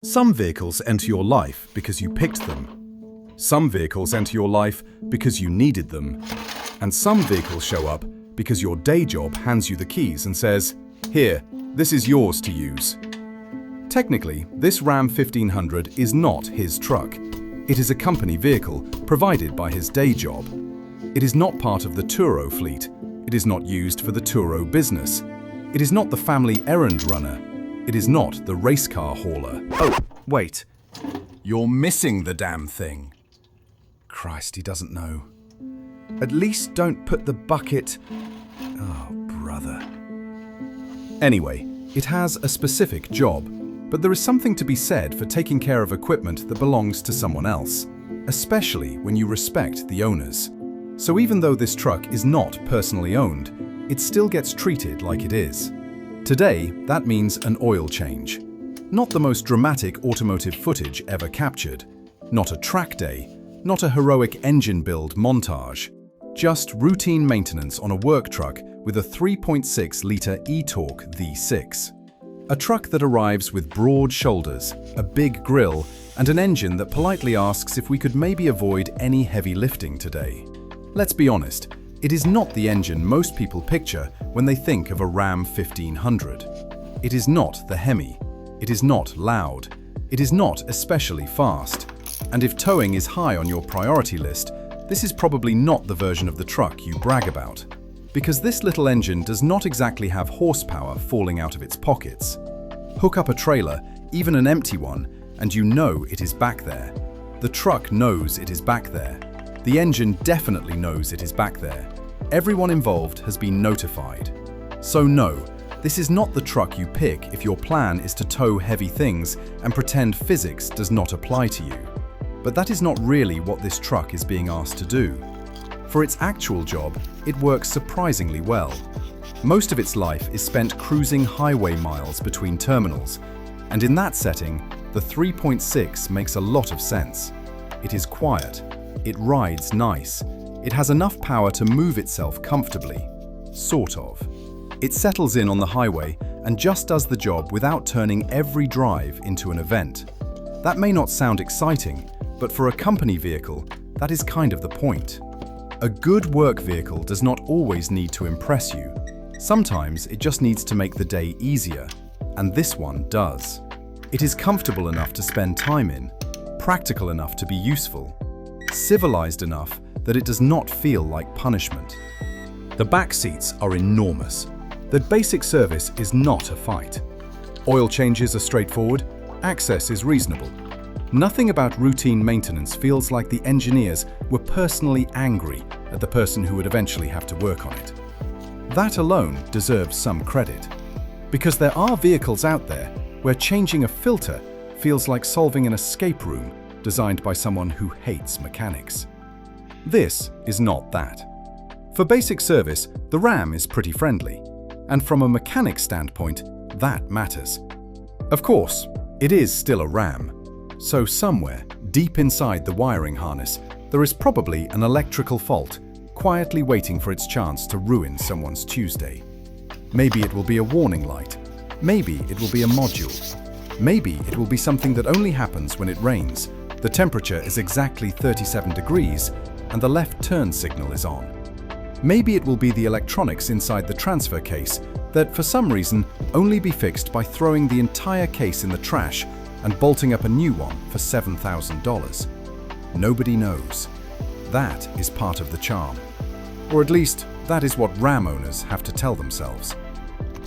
Some vehicles enter your life because you picked them. Some vehicles enter your life because you needed them. And some vehicles show up because your day job hands you the keys and says, "Here, this is yours to use." Technically, this Ram 1500 is not his truck. It is a company vehicle provided by his day job. It is not part of the Turo fleet. It is not used for the Turo business. It is not the family errand runner. It is not the race car hauler. Oh, wait. You're missing the damn thing. Christ, he doesn't know. At least don't put the bucket... Oh, brother. Anyway, it has a specific job, but there is something to be said for taking care of equipment that belongs to someone else, especially when you respect the owners. So even though this truck is not personally owned, it still gets treated like it is. Today, that means an oil change. Not the most dramatic automotive footage ever captured. Not a track day. Not a heroic engine build montage. Just routine maintenance on a work truck with a 3.6-litre eTorque V6. A truck that arrives with broad shoulders, a big grille, and an engine that politely asks if we could maybe avoid any heavy lifting today. Let's be honest, it is not the engine most people picture when they think of a Ram 1500. It is not the Hemi. It is not loud. It is not especially fast. And if towing is high on your priority list, this is probably not the version of the truck you brag about. Because this little engine does not exactly have horsepower falling out of its pockets. Hook up a trailer, even an empty one, and you know it is back there. The truck knows it is back there. The engine definitely knows it is back there. Everyone involved has been notified. So no, this is not the truck you pick if your plan is to tow heavy things and pretend physics does not apply to you. But that is not really what this truck is being asked to do. For its actual job, it works surprisingly well. Most of its life is spent cruising highway miles between terminals, and in that setting, the 3.6 makes a lot of sense. It is quiet. It rides nice. It has enough power to move itself comfortably. Sort of. It settles in on the highway and just does the job without turning every drive into an event. That may not sound exciting, but for a company vehicle, that is kind of the point. A good work vehicle does not always need to impress you. Sometimes it just needs to make the day easier, and this one does. It is comfortable enough to spend time in, practical enough to be useful, civilized enough that it does not feel like punishment. The back seats are enormous. The basic service is not a fight. Oil changes are straightforward, access is reasonable. Nothing about routine maintenance feels like the engineers were personally angry at the person who would eventually have to work on it. That alone deserves some credit. Because there are vehicles out there where changing a filter feels like solving an escape room designed by someone who hates mechanics. This is not that. For basic service, the Ram is pretty friendly, and from a mechanic standpoint, that matters. Of course, it is still a Ram, so somewhere, deep inside the wiring harness, there is probably an electrical fault, quietly waiting for its chance to ruin someone's Tuesday. Maybe it will be a warning light. Maybe it will be a module. Maybe it will be something that only happens when it rains. The temperature is exactly 37 degrees and the left turn signal is on. Maybe it will be the electronics inside the transfer case that, for some reason, only be fixed by throwing the entire case in the trash and bolting up a new one for $7,000. Nobody knows. That is part of the charm. Or at least, that is what Ram owners have to tell themselves.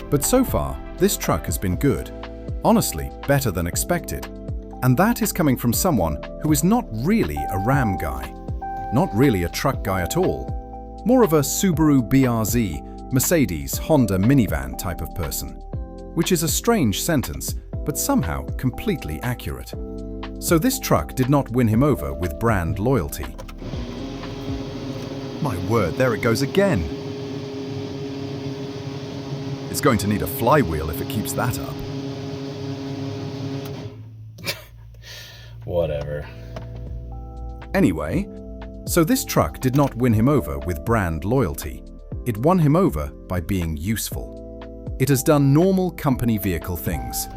But so far, this truck has been good. Honestly, better than expected. And that is coming from someone who is not really a Ram guy. Not really a truck guy at all. More of a Subaru BRZ, Mercedes, Honda minivan type of person. Which is a strange sentence, but somehow completely accurate. So this truck did not win him over with brand loyalty. My word, there it goes again. It's going to need a flywheel if it keeps that up. Whatever. Anyway, so this truck did not win him over with brand loyalty. It won him over by being useful. It has done normal company vehicle things.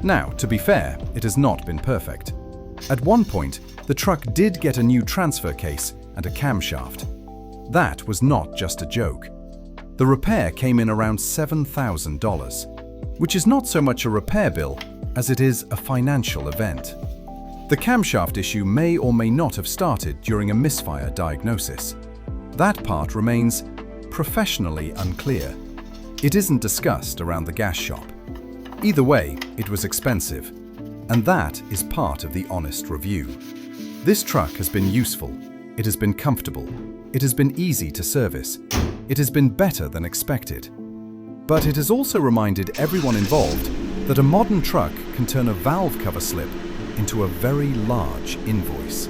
Now, to be fair, it has not been perfect. At one point, the truck did get a new transfer case and a camshaft. That was not just a joke. The repair came in around $7,000, which is not so much a repair bill as it is a financial event. The camshaft issue may or may not have started during a misfire diagnosis. That part remains professionally unclear. It isn't discussed around the gas shop. Either way, it was expensive, and that is part of the honest review. This truck has been useful, it has been comfortable, it has been easy to service, it has been better than expected. But it has also reminded everyone involved that a modern truck can turn a valve cover slip into a very large invoice.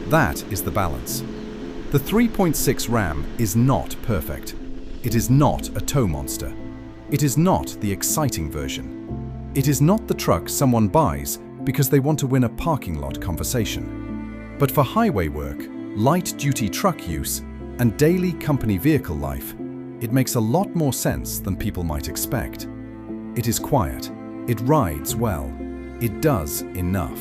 That is the balance. The 3.6 Ram is not perfect. It is not a tow monster. It is not the exciting version. It is not the truck someone buys because they want to win a parking lot conversation. But for highway work, light-duty truck use, and daily company vehicle life, it makes a lot more sense than people might expect. It is quiet. It rides well. It does enough.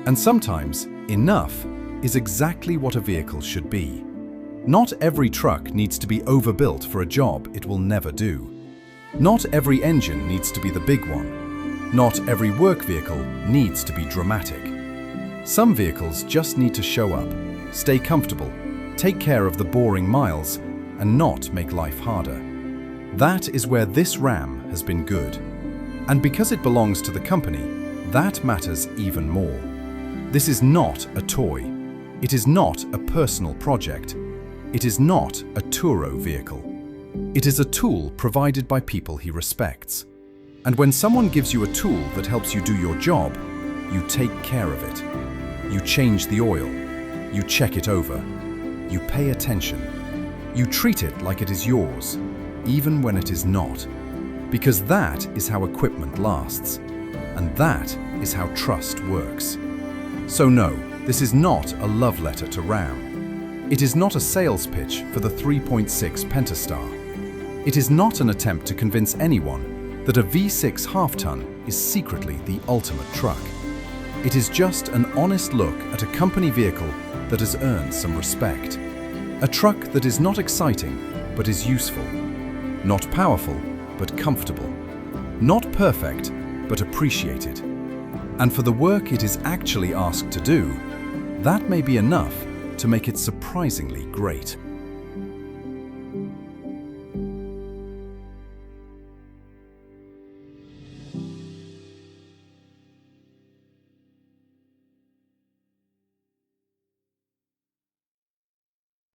And sometimes, enough is exactly what a vehicle should be. Not every truck needs to be overbuilt for a job it will never do. Not every engine needs to be the big one. Not every work vehicle needs to be dramatic. Some vehicles just need to show up, stay comfortable, take care of the boring miles, and not make life harder. That is where this Ram has been good. And because it belongs to the company, that matters even more. This is not a toy. It is not a personal project. It is not a Turo vehicle. It is a tool provided by people he respects. And when someone gives you a tool that helps you do your job, you take care of it. You change the oil. You check it over. You pay attention. You treat it like it is yours, even when it is not. Because that is how equipment lasts. And that is how trust works. So no, this is not a love letter to Ram. It is not a sales pitch for the 3.6 Pentastar. It is not an attempt to convince anyone that a V6 half-ton is secretly the ultimate truck. It is just an honest look at a company vehicle that has earned some respect. A truck that is not exciting, but is useful. Not powerful, but comfortable. Not perfect, but appreciated. And for the work it is actually asked to do, that may be enough to make it surprisingly great.